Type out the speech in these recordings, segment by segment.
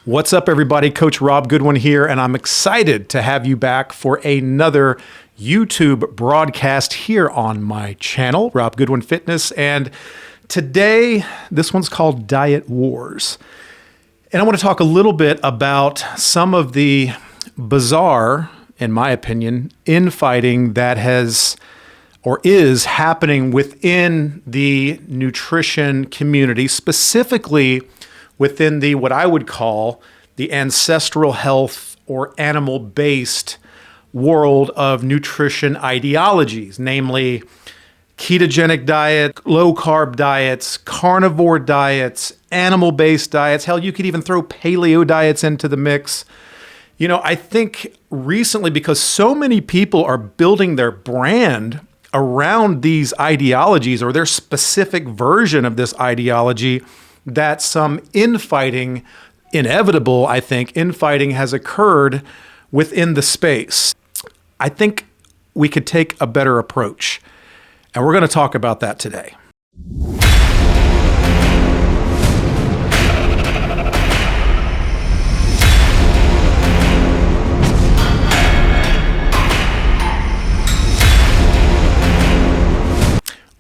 What's up, everybody? Coach Rob Goodwin here, and I'm excited to have you back for another YouTube broadcast here on my channel, Rob Goodwin Fitness. And today, this one's called Diet Wars. And I want to talk a little bit about some of the bizarre, in my opinion, infighting that has or is happening within the nutrition community, specifically within the what I would call the ancestral health or animal-based world of nutrition ideologies, namely ketogenic diet, low-carb diets, carnivore diets, animal-based diets. Hell, you could even throw paleo diets into the mix. You know, I think recently, because so many people are building their brand around these ideologies or their specific version of this ideology, that some infighting, inevitable, I think, infighting has occurred within the space. I think we could take a better approach, and we're going to talk about that today.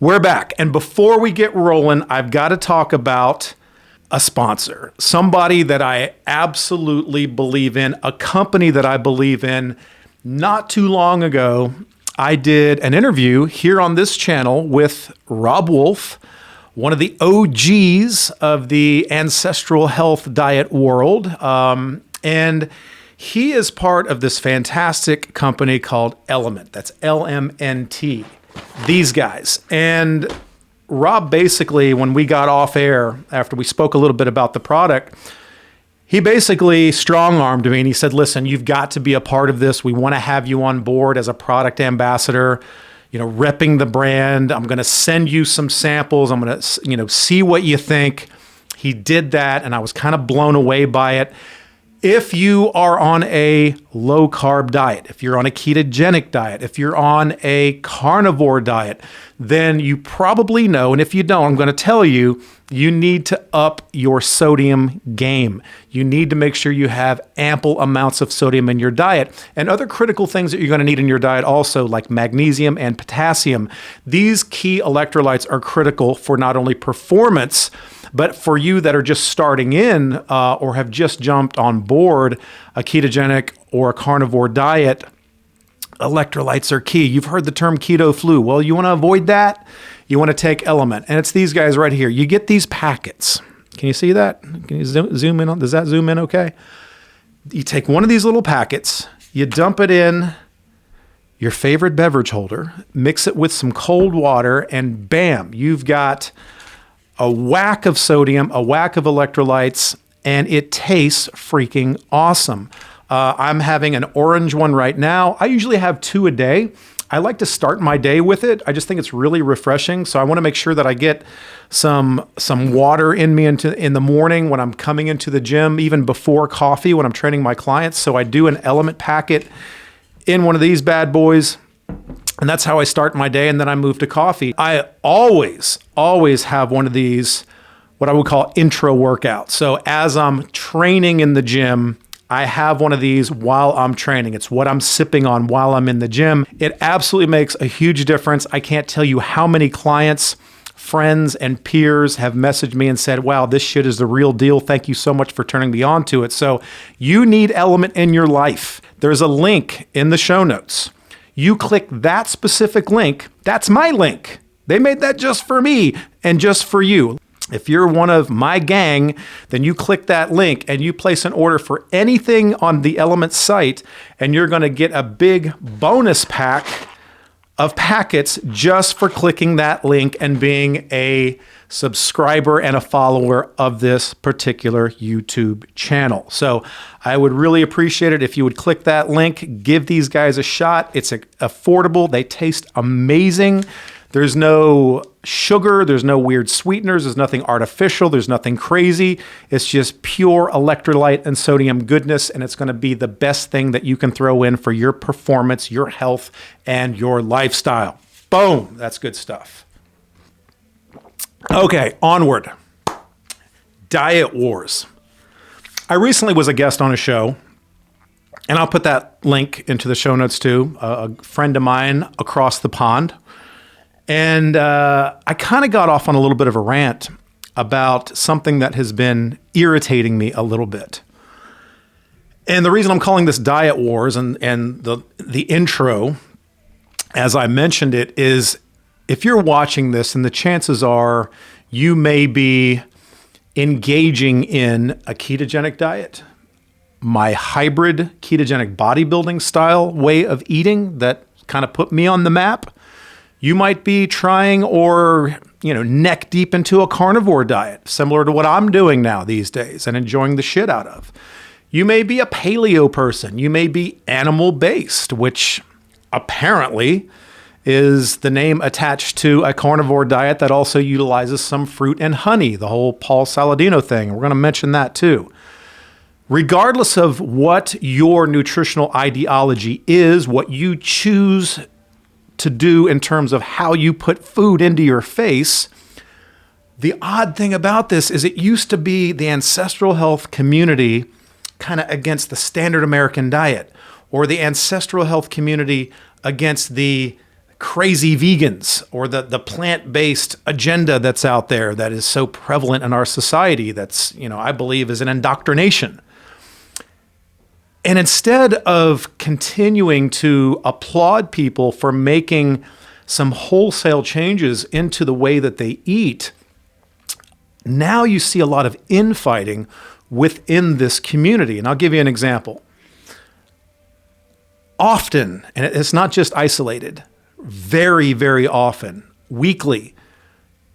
We're back, and before we get rolling, I've got to talk about a sponsor, somebody that I absolutely believe in, a company that I believe in. Not too long ago, I did an interview here on this channel with Rob Wolf, one of the OGs of the ancestral health diet world. And he is part of this fantastic company called Element. That's LMNT. These guys. And Rob basically, when we got off air, after we spoke a little bit about the product, he basically strong-armed me and he said, listen, you've got to be a part of this. We want to have you on board as a product ambassador, you know, repping the brand. I'm going to send you some samples. I'm going to, you know, see what you think. He did that, and I was kind of blown away by it. If you are on a low-carb diet, if you're on a ketogenic diet, if you're on a carnivore diet, then you probably know, and if you don't, I'm going to tell you, you need to up your sodium game. You need to make sure you have ample amounts of sodium in your diet. And other critical things that you're going to need in your diet also, like magnesium and potassium. These key electrolytes are critical for not only performance, but for you that are just starting in or have just jumped on board a ketogenic or a carnivore diet, electrolytes are key. You've heard the term keto flu. Well, you want to avoid that? You want to take Element. And it's these guys right here. You get these packets. Can you see that? Can you zoom in on? Does that zoom in okay? You take one of these little packets, you dump it in your favorite beverage holder, mix it with some cold water, and bam, you've got a whack of sodium, a whack of electrolytes, and it tastes freaking awesome. I'm having an orange one right now. I usually have 2 a day. I like to start my day with it. I just think it's really refreshing. So I want to make sure that I get some water in me in the morning when I'm coming into the gym, even before coffee when I'm training my clients. So I do an Element packet in one of these bad boys. And that's how I start my day, and then I move to coffee. I always have one of these, what I would call intro workouts. So as I'm training in the gym, I have one of these while I'm training. It's what I'm sipping on while I'm in the gym. It absolutely makes a huge difference. I can't tell you how many clients, friends, and peers have messaged me and said, wow, this shit is the real deal. Thank you so much for turning me on to it. So you need Element in your life. There's a link in the show notes. You click that specific link, that's my link. They made that just for me and just for you. If you're one of my gang, then you click that link and you place an order for anything on the Element site, and you're going to get a big bonus pack of packets just for clicking that link and being a subscriber and a follower of this particular YouTube channel. So I would really appreciate it if you would click that link, give these guys a shot. It's affordable. They taste amazing. There's no sugar, there's no weird sweeteners, there's nothing artificial, there's nothing crazy. It's just pure electrolyte and sodium goodness, and it's going to be the best thing that you can throw in for your performance, your health, and your lifestyle. Boom, that's good stuff. Okay, onward. Diet wars. I recently was a guest on a show, and I'll put that link into the show notes too, a friend of mine across the pond. And I kind of got off on a little bit of a rant about something that has been irritating me a little bit. And the reason I'm calling this Diet Wars and the intro, as I mentioned it, is if you're watching this, and the chances are you may be engaging in a ketogenic diet, my hybrid ketogenic bodybuilding style way of eating that kind of put me on the map. You might be trying or, neck deep into a carnivore diet, similar to what I'm doing now these days and enjoying the shit out of. You may be a paleo person. You may be animal-based, which apparently is the name attached to a carnivore diet that also utilizes some fruit and honey, the whole Paul Saladino thing. We're going to mention that too. Regardless of what your nutritional ideology is, what you choose to do in terms of how you put food into your face, the odd thing about this is it used to be the ancestral health community kind of against the standard American diet, or the ancestral health community against the crazy vegans, or the plant-based agenda that's out there that is so prevalent in our society that's, I believe is an indoctrination. And instead of continuing to applaud people for making some wholesale changes into the way that they eat, now you see a lot of infighting within this community. And I'll give you an example. Often, and it's not just isolated, very, very often, weekly,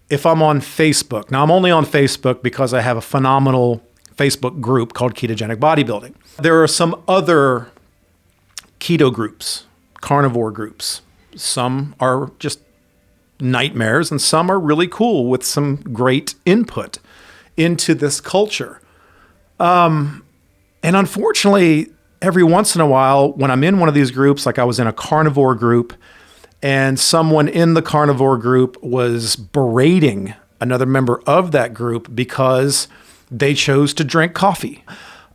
if I'm on Facebook. Now, I'm only on Facebook because I have a phenomenal Facebook group called Ketogenic Bodybuilding. There are some other keto groups, carnivore groups. Some are just nightmares, and some are really cool with some great input into this culture. And unfortunately, every once in a while, when I'm in one of these groups, like I was in a carnivore group, and someone in the carnivore group was berating another member of that group because they chose to drink coffee.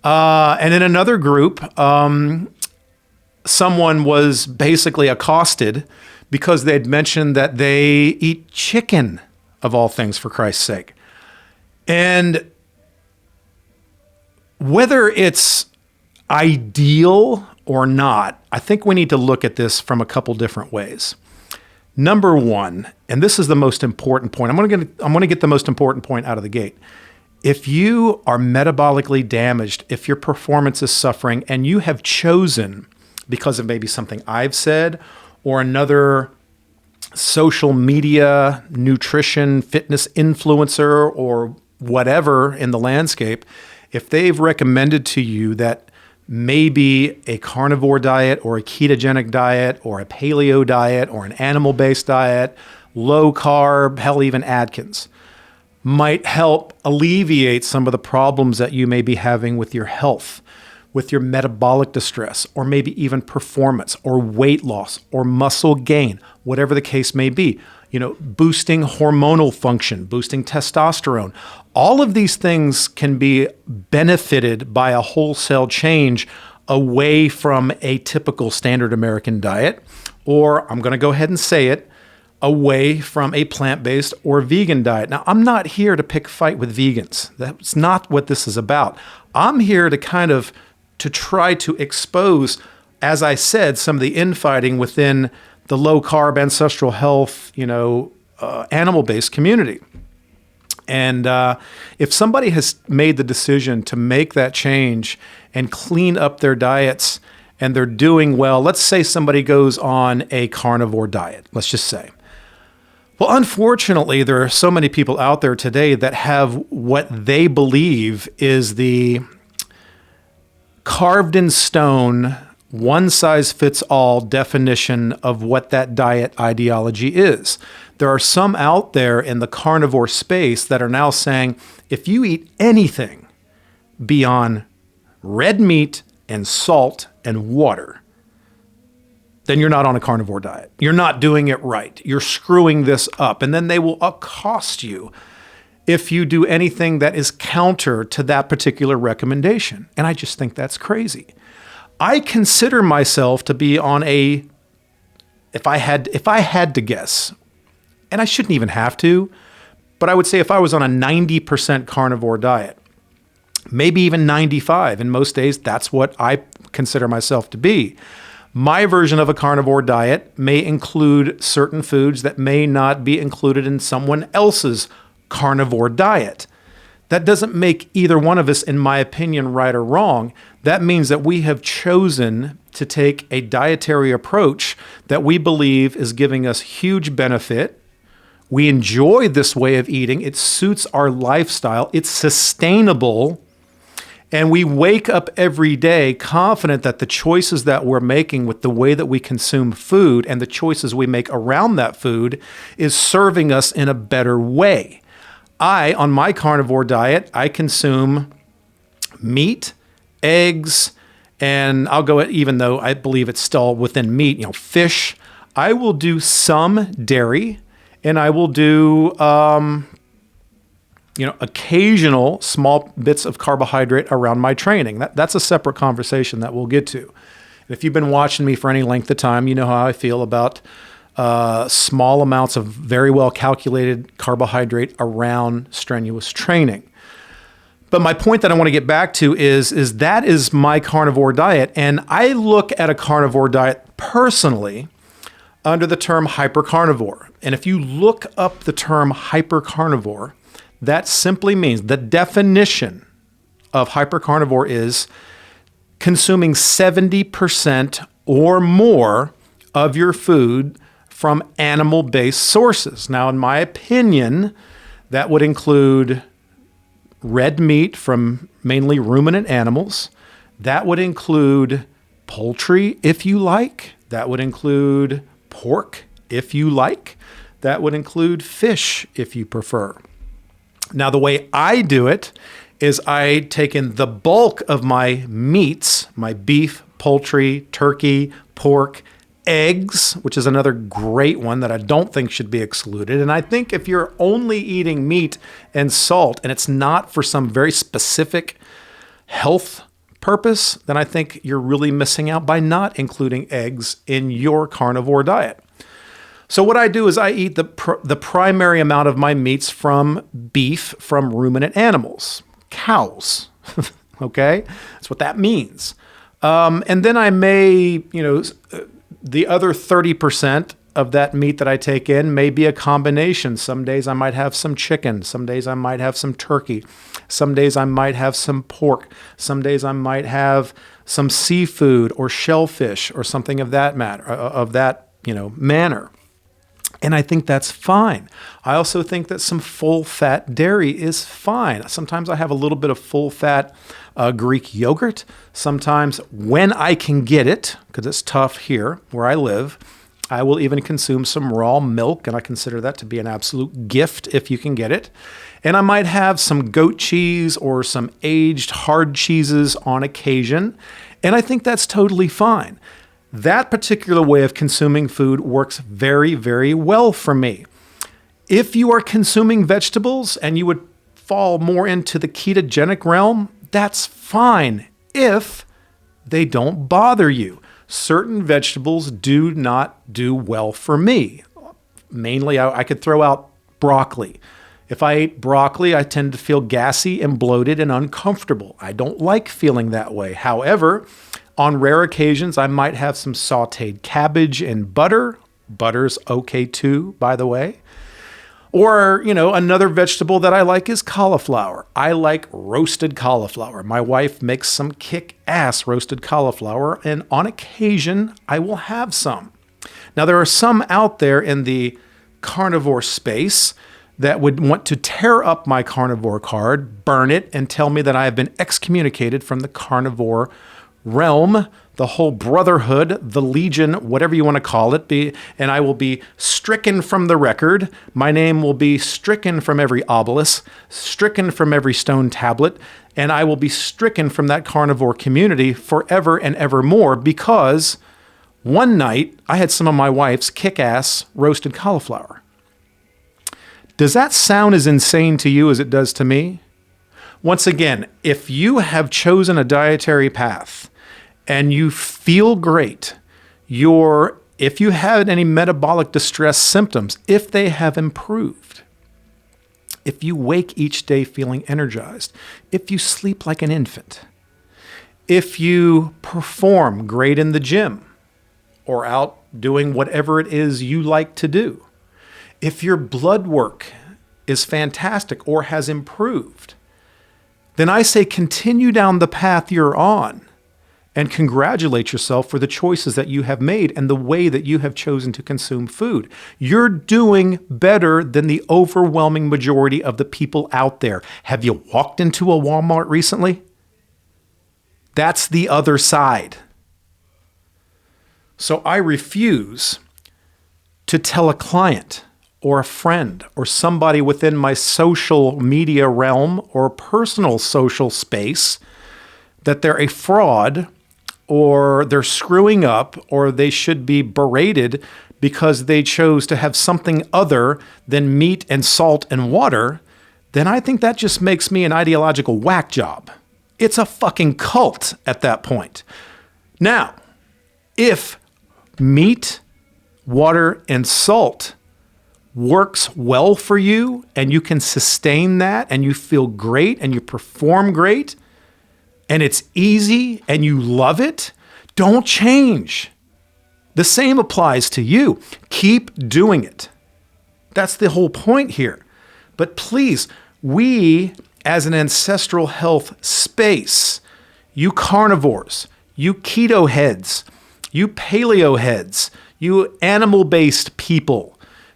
And in another group, someone was basically accosted because they'd mentioned that they eat chicken, of all things, for Christ's sake. And whether it's ideal or not, I think we need to look at this from a couple different ways. Number one, and this is the most important point. I'm going to get the most important point out of the gate. If you are metabolically damaged, if your performance is suffering, and you have chosen, because of maybe something I've said or another social media, nutrition, fitness influencer, or whatever in the landscape, if they've recommended to you that maybe a carnivore diet or a ketogenic diet or a paleo diet or an animal-based diet, low carb, hell, even Atkins, might help alleviate some of the problems that you may be having with your health, with your metabolic distress, or maybe even performance or weight loss or muscle gain, whatever the case may be, boosting hormonal function, boosting testosterone. All of these things can be benefited by a wholesale change away from a typical standard American diet, or I'm going to go ahead and say it, away from a plant-based or vegan diet. Now, I'm not here to pick a fight with vegans. That's not what this is about. I'm here to to try to expose, as I said, some of the infighting within the low-carb ancestral health, animal-based community. And if somebody has made the decision to make that change and clean up their diets and they're doing well, let's say somebody goes on a carnivore diet, let's just say. Well, unfortunately, there are so many people out there today that have what they believe is the carved in stone, one-size-fits-all definition of what that diet ideology is. There are some out there in the carnivore space that are now saying, if you eat anything beyond red meat and salt and water, then you're not on a carnivore diet. You're not doing it right. You're screwing this up. And then they will accost you if you do anything that is counter to that particular recommendation. And I just think that's crazy. I consider myself to be on if I had to guess, and I shouldn't even have to, but I would say if I was on a 90% carnivore diet, maybe even 95, in most days, that's what I consider myself to be. My version of a carnivore diet may include certain foods that may not be included in someone else's carnivore diet. That doesn't make either one of us, in my opinion, right or wrong. That means that we have chosen to take a dietary approach that we believe is giving us huge benefit. We enjoy this way of eating. It suits our lifestyle. It's sustainable. And we wake up every day confident that the choices that we're making with the way that we consume food and the choices we make around that food is serving us in a better way. On my carnivore diet, I consume meat, eggs, and I'll go, even though I believe it's still within meat, fish. I will do some dairy, and I will do occasional small bits of carbohydrate around my training. That's a separate conversation that we'll get to. And if you've been watching me for any length of time, you know how I feel about small amounts of very well calculated carbohydrate around strenuous training. But my point that I want to get back to is that is my carnivore diet. And I look at a carnivore diet personally under the term hypercarnivore. And if you look up the term hypercarnivore, that simply means the definition of hypercarnivore is consuming 70% or more of your food from animal-based sources. Now, in my opinion, that would include red meat from mainly ruminant animals. That would include poultry, if you like. That would include pork, if you like. That would include fish, if you prefer. Now, the way I do it is I take in the bulk of my meats, my beef, poultry, turkey, pork, eggs, which is another great one that I don't think should be excluded. And I think if you're only eating meat and salt and it's not for some very specific health purpose, then I think you're really missing out by not including eggs in your carnivore diet. So what I do is I eat the primary amount of my meats from beef from ruminant animals, cows. Okay? That's what that means. And then I may, the other 30% of that meat that I take in may be a combination. Some days I might have some chicken. Some days I might have some turkey. Some days I might have some pork. Some days I might have some seafood or shellfish or something of that manner. And I think that's fine. I also think that some full-fat dairy is fine. Sometimes I have a little bit of full-fat Greek yogurt. Sometimes when I can get it, because it's tough here where I live, I will even consume some raw milk, and I consider that to be an absolute gift if you can get it. And I might have some goat cheese or some aged hard cheeses on occasion, and I think that's totally fine. That particular way of consuming food works very, very well for me. If you are consuming vegetables and you would fall more into the ketogenic realm, that's fine if they don't bother you. Certain vegetables do not do well for me. Mainly, I could throw out broccoli. If I ate broccoli, I tend to feel gassy and bloated and uncomfortable. I don't like feeling that way. However, on rare occasions, I might have some sauteed cabbage and butter. Butter's okay too, by the way. Or, another vegetable that I like is cauliflower. I like roasted cauliflower. My wife makes some kick-ass roasted cauliflower, and on occasion, I will have some. Now, there are some out there in the carnivore space that would want to tear up my carnivore card, burn it, and tell me that I have been excommunicated from the carnivore realm, the whole brotherhood, the legion, whatever you want to call it, and I will be stricken from the record. My name will be stricken from every obelisk, stricken from every stone tablet, and I will be stricken from that carnivore community forever and evermore because one night I had some of my wife's kick-ass roasted cauliflower. Does that sound as insane to you as it does to me? Once again, if you have chosen a dietary path and you feel great, if you have any metabolic distress symptoms, if they have improved, if you wake each day feeling energized, if you sleep like an infant, if you perform great in the gym or out doing whatever it is you like to do, if your blood work is fantastic or has improved, then I say continue down the path you're on and congratulate yourself for the choices that you have made and the way that you have chosen to consume food. You're doing better than the overwhelming majority of the people out there. Have you walked into a Walmart recently? That's the other side. So I refuse to tell a client or a friend or somebody within my social media realm or personal social space that they're a fraud or they're screwing up or they should be berated because they chose to have something other than meat and salt and water, then I think that just makes me an ideological whack job. It's a fucking cult at that point. Now, if meat, water, and salt works well for you and you can sustain that and you feel great and you perform great and it's easy and you love it, don't change. The same applies to you. Keep doing it. That's the whole point here. But please, we as an ancestral health space, you carnivores, you keto heads, you paleo heads, you animal-based people,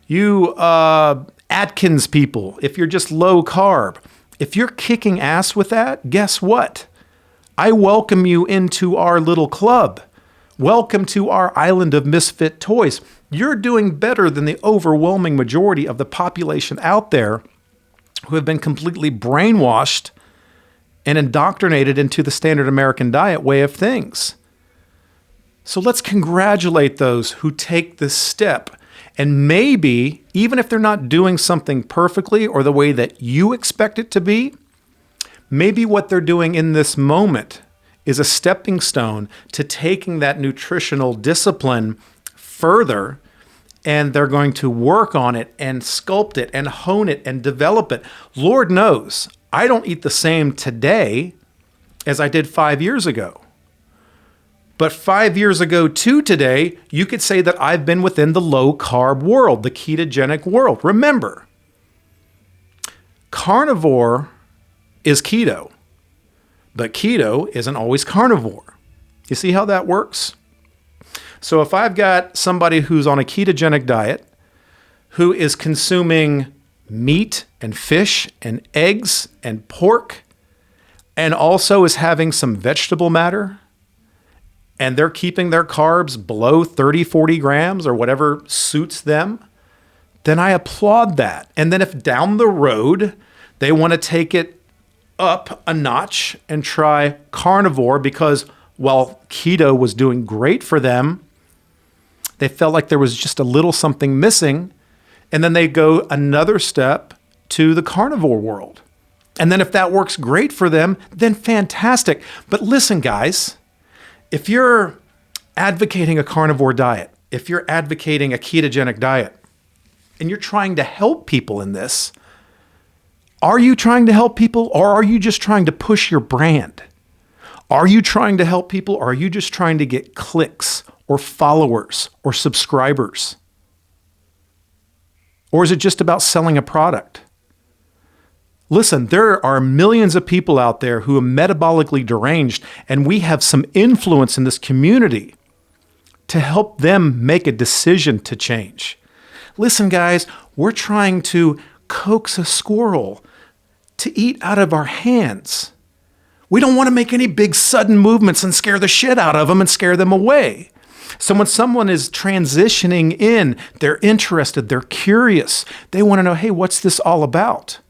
you Atkins people, if you're just low carb, if you're kicking ass with that, guess what? I welcome you into our little club. Welcome to our island of misfit toys. You're doing better than the overwhelming majority of the population out there who have been completely brainwashed and indoctrinated into the standard American diet way of things. So let's congratulate those who take this step. And maybe, even if they're not doing something perfectly or the way that you expect it to be, maybe what they're doing in this moment is a stepping stone to taking that nutritional discipline further, and they're going to work on it and sculpt it and hone it and develop it. Lord knows, I don't eat the same today as I did 5 years ago. But 5 years ago to today, you could say that I've been within the low-carb world, the ketogenic world. Remember, carnivore is keto, but keto isn't always carnivore. You see how that works? So if I've got somebody who's on a ketogenic diet, who is consuming meat and fish and eggs and pork, and also is having some vegetable matter, and they're keeping their carbs below 30, 40 grams or whatever suits them, then I applaud that. And then if down the road they want to take it up a notch and try carnivore because, well, keto was doing great for them, they felt like there was just a little something missing, and then they go another step to the carnivore world. And then if that works great for them, then fantastic. But listen, guys, if you're advocating a carnivore diet, if you're advocating a ketogenic diet, and you're trying to help people in this, are you trying to help people or are you just trying to push your brand? Are you trying to help people or are you just trying to get clicks or followers or subscribers? Or is it just about selling a product? Listen, there are millions of people out there who are metabolically deranged, and we have some influence in this community to help them make a decision to change. Listen, guys, we're trying to coax a squirrel to eat out of our hands. We don't want to make any big sudden movements and scare the shit out of them and scare them away. So when someone is transitioning in, they're interested, they're curious. They want to know, hey, what's this all about?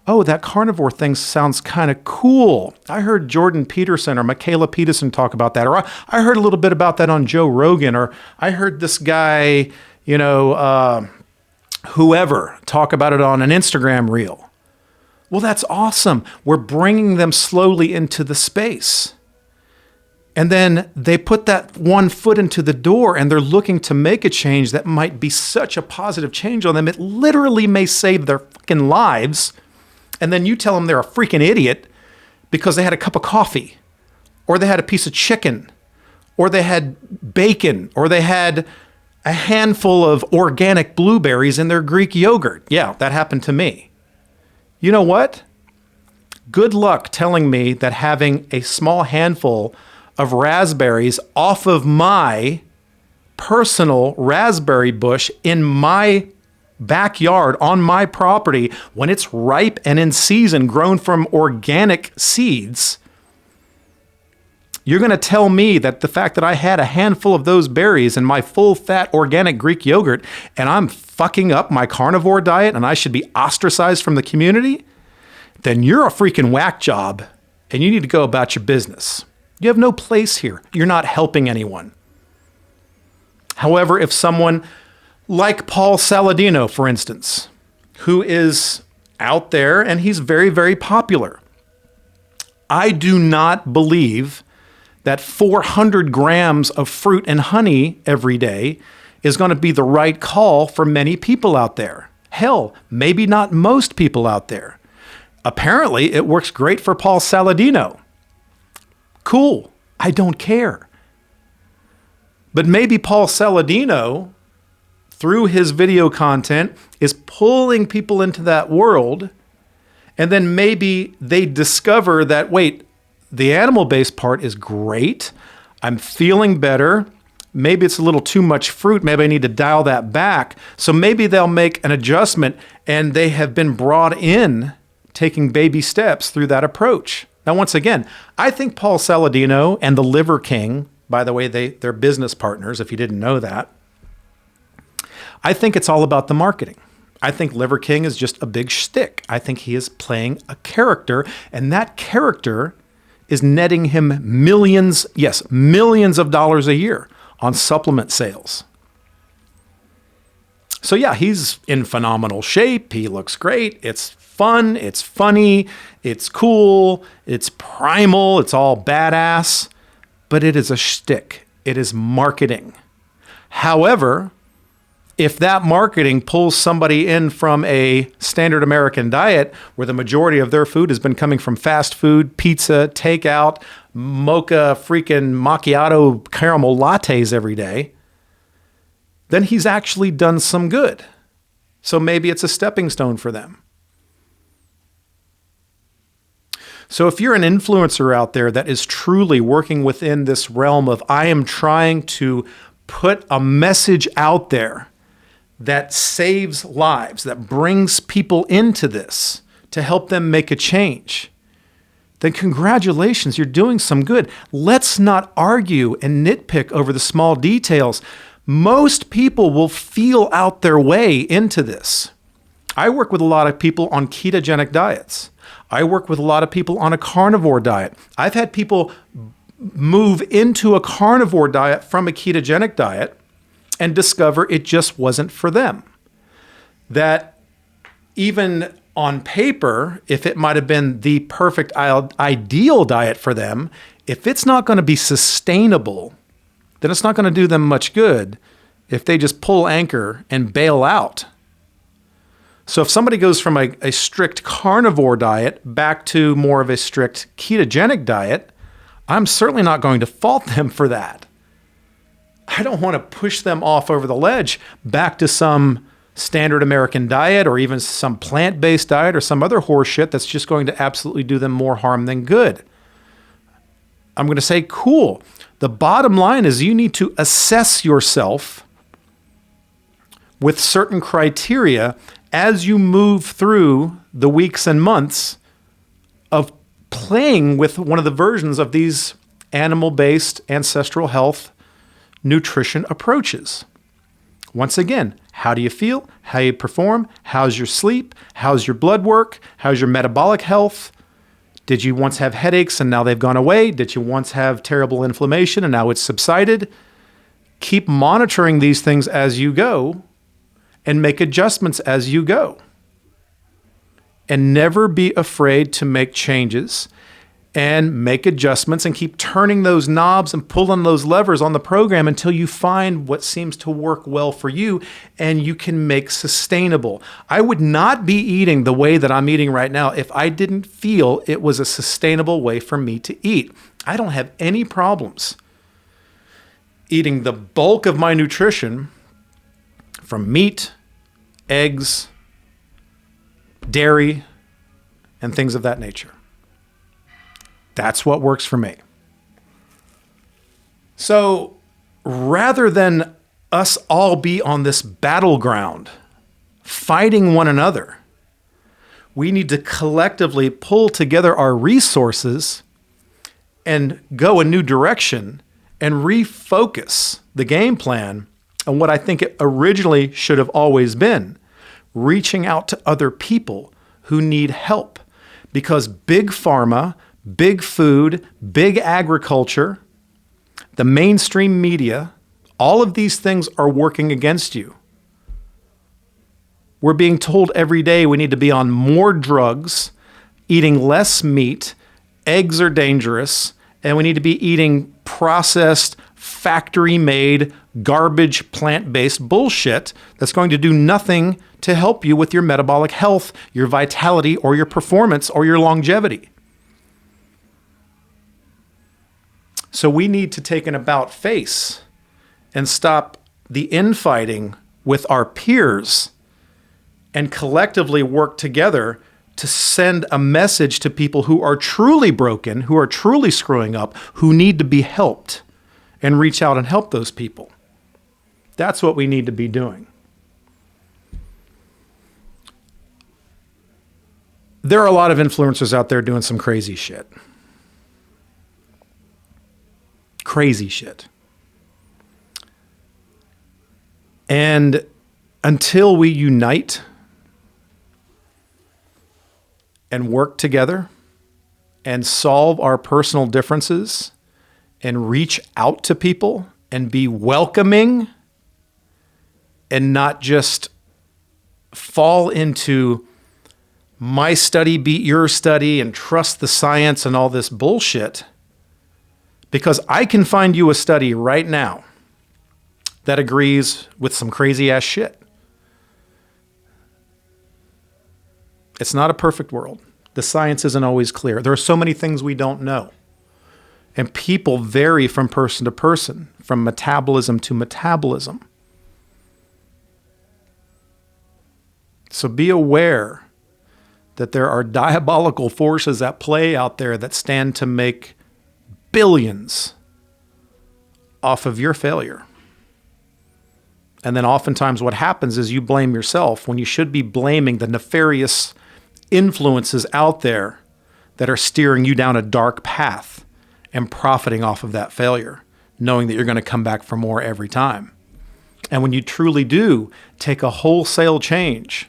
Oh, that carnivore thing sounds kind of cool. I heard Jordan Peterson or Michaela Peterson talk about that. Or I heard a little bit about that on Joe Rogan. Or I heard this guy, whoever talk about it on an Instagram reel. Well, that's awesome. We're bringing them slowly into the space. And then they put that one foot into the door and they're looking to make a change that might be such a positive change on them. It literally may save their fucking lives. And then you tell them they're a freaking idiot because they had a cup of coffee, or they had a piece of chicken, or they had bacon, or they had a handful of organic blueberries in their Greek yogurt. Yeah, that happened to me. You know what? Good luck telling me that having a small handful of raspberries off of my personal raspberry bush in my backyard on my property, when it's ripe and in season, grown from organic seeds, you're going to tell me that the fact that I had a handful of those berries in my full fat organic Greek yogurt and I'm fucking up my carnivore diet and I should be ostracized from the community? Then you're a freaking whack job and you need to go about your business. You have no place here. You're not helping anyone. However, if someone like Paul Saladino, for instance, who is out there and he's very, very popular, I do not believe that 400 grams of fruit and honey every day is going to be the right call for many people out there. Hell, maybe not most people out there. Apparently, it works great for Paul Saladino. Cool. I don't care. But maybe Paul Saladino, through his video content, is pulling people into that world. And then maybe they discover that, wait, the animal-based part is great. I'm feeling better. Maybe it's a little too much fruit. Maybe I need to dial that back. So maybe they'll make an adjustment, and they have been brought in taking baby steps through that approach. Now, once again, I think Paul Saladino and the Liver King, by the way, they're business partners, if you didn't know that. I think it's all about the marketing. I think Liver King is just a big shtick. I think he is playing a character, and that character is netting him millions, yes, millions of dollars a year on supplement sales. So yeah, he's in phenomenal shape. He looks great. It's fun. It's funny. It's cool. It's primal. It's all badass. But it is a shtick. It is marketing. However, if that marketing pulls somebody in from a standard American diet where the majority of their food has been coming from fast food, pizza, takeout, mocha, freaking macchiato caramel lattes every day, then he's actually done some good. So maybe it's a stepping stone for them. So if you're an influencer out there that is truly working within this realm of I am trying to put a message out there that saves lives, that brings people into this to help them make a change, then congratulations, you're doing some good. Let's not argue and nitpick over the small details. Most people will feel out their way into this. I work with a lot of people on ketogenic diets. I work with a lot of people on a carnivore diet. I've had people move into a carnivore diet from a ketogenic diet and discover it just wasn't for them. That even on paper, if it might have been the perfect ideal diet for them, if it's not going to be sustainable, then it's not going to do them much good if they just pull anchor and bail out. So if somebody goes from a strict carnivore diet back to more of a strict ketogenic diet, I'm certainly not going to fault them for that. I don't want to push them off over the ledge back to some standard American diet or even some plant-based diet or some other horse shit that's just going to absolutely do them more harm than good. I'm going to say, cool. The bottom line is you need to assess yourself with certain criteria as you move through the weeks and months of playing with one of the versions of these animal-based ancestral health nutrition approaches. Once again, how do you feel? How you perform? How's your sleep? How's your blood work? How's your metabolic health? Did you once have headaches and now they've gone away? Did you once have terrible inflammation and now it's subsided? Keep monitoring these things as you go. and make adjustments as you go. And never be afraid to make changes and make adjustments and keep turning those knobs and pulling those levers on the program until you find what seems to work well for you and you can make sustainable. I would not be eating the way that I'm eating right now if I didn't feel it was a sustainable way for me to eat. I don't have any problems eating the bulk of my nutrition from meat, eggs, dairy, and things of that nature. That's what works for me. So rather than us all be on this battleground fighting one another, we need to collectively pull together our resources and go a new direction and refocus the game plan on what I think it originally should have always been, reaching out to other people who need help. Because big pharma, big food, big agriculture, the mainstream media, all of these things are working against you. We're being told every day we need to be on more drugs, eating less meat, eggs are dangerous, and we need to be eating processed, factory-made, garbage, plant-based bullshit that's going to do nothing to help you with your metabolic health, your vitality, or your performance, or your longevity. So we need to take an about face and stop the infighting with our peers and collectively work together to send a message to people who are truly broken, who are truly screwing up, who need to be helped, and reach out and help those people. That's what we need to be doing. There are a lot of influencers out there doing some crazy shit. Crazy shit. And until we unite and work together and solve our personal differences and reach out to people and be welcoming and not just fall into my study beat your study and trust the science and all this bullshit, because I can find you a study right now that agrees with some crazy ass shit. It's not a perfect world. The science isn't always clear. There are so many things we don't know. And people vary from person to person, from metabolism to metabolism. So be aware that there are diabolical forces at play out there that stand to make billions off of your failure. And then oftentimes what happens is you blame yourself when you should be blaming the nefarious influences out there that are steering you down a dark path and profiting off of that failure, knowing that you're going to come back for more every time. And when you truly do take a wholesale change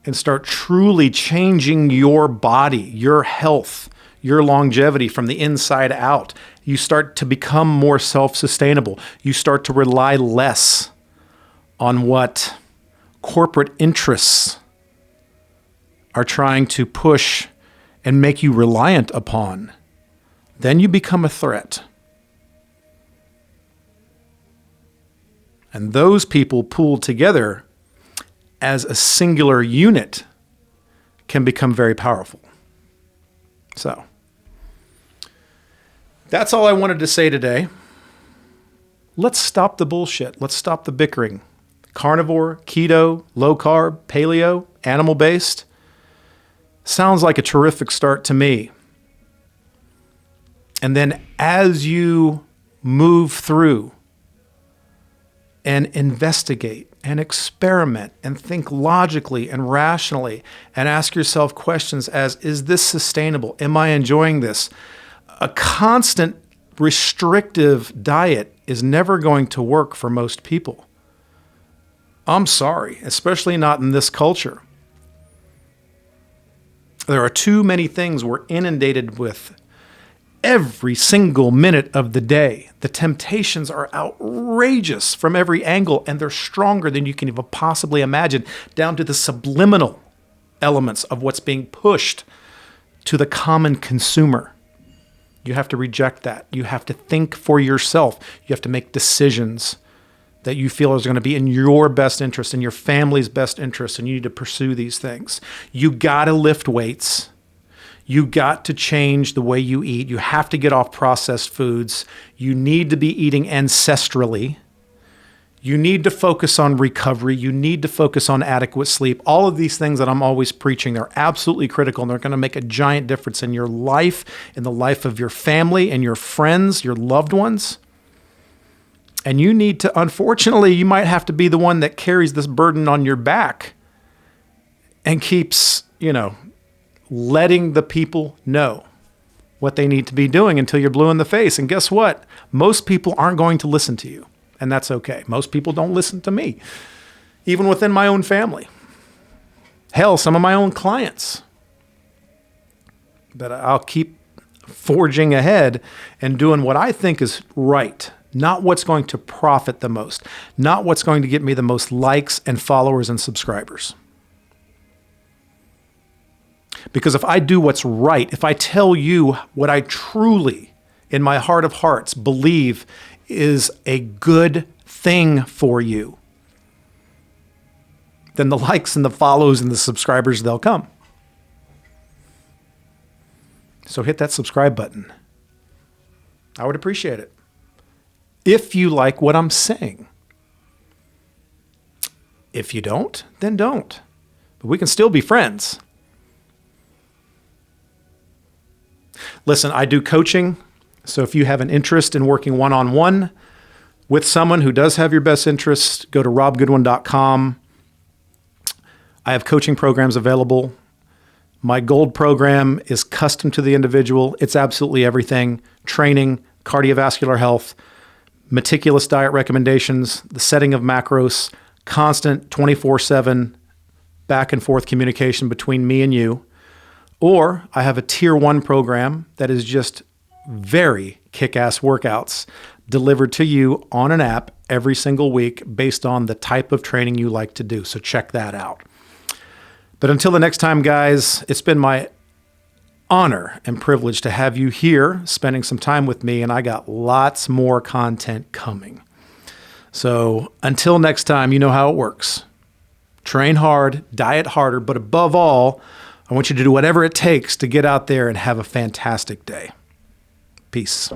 and start truly changing your body, your health, your longevity from the inside out, you start to become more self-sustainable. You start to rely less on what corporate interests are trying to push and make you reliant upon. Then you become a threat. And those people pooled together as a singular unit can become very powerful. So, that's all I wanted to say today. Let's stop the bullshit. Let's stop the bickering. Carnivore, keto, low carb, paleo, animal-based. Sounds like a terrific start to me. And then as you move through and investigate and experiment and think logically and rationally and ask yourself questions as, is this sustainable? Am I enjoying this? A constant restrictive diet is never going to work for most people. I'm sorry, especially not in this culture. There are too many things we're inundated with every single minute of the day. The temptations are outrageous from every angle, and they're stronger than you can even possibly imagine, down to the subliminal elements of what's being pushed to the common consumer. You have to reject that. You have to think for yourself. You have to make decisions that you feel is going to be in your best interest, in your family's best interest, and you need to pursue these things. You got to lift weights. You got to change the way you eat. You have to get off processed foods. You need to be eating ancestrally. You need to focus on recovery. You need to focus on adequate sleep. All of these things that I'm always preaching, they're absolutely critical, and they're going to make a giant difference in your life, in the life of your family and your friends, your loved ones. And you need to, unfortunately, you might have to be the one that carries this burden on your back and keeps, letting the people know what they need to be doing until you're blue in the face. And guess what? Most people aren't going to listen to you, and that's okay. Most people don't listen to me, even within my own family. Hell, some of my own clients. But I'll keep forging ahead and doing what I think is right, not what's going to profit the most, not what's going to get me the most likes and followers and subscribers. Because if I do what's right, if I tell you what I truly, in my heart of hearts, believe is a good thing for you, then the likes and the follows and the subscribers, they'll come. So hit that subscribe button. I would appreciate it. If you like what I'm saying. If you don't, then don't. But we can still be friends. Listen, I do coaching. So if you have an interest in working one-on-one with someone who does have your best interests, go to robgoodwin.com. I have coaching programs available. My gold program is custom to the individual. It's absolutely everything: training, cardiovascular health, meticulous diet recommendations, the setting of macros, constant 24/7 back and forth communication between me and you. Or I have a tier 1 program that is just very kick-ass workouts delivered to you on an app every single week based on the type of training you like to do. So check that out. But until the next time, guys, it's been my honor and privilege to have you here spending some time with me, and I got lots more content coming. So until next time, you know how it works. Train hard, diet harder, but above all, I want you to do whatever it takes to get out there and have a fantastic day. Peace.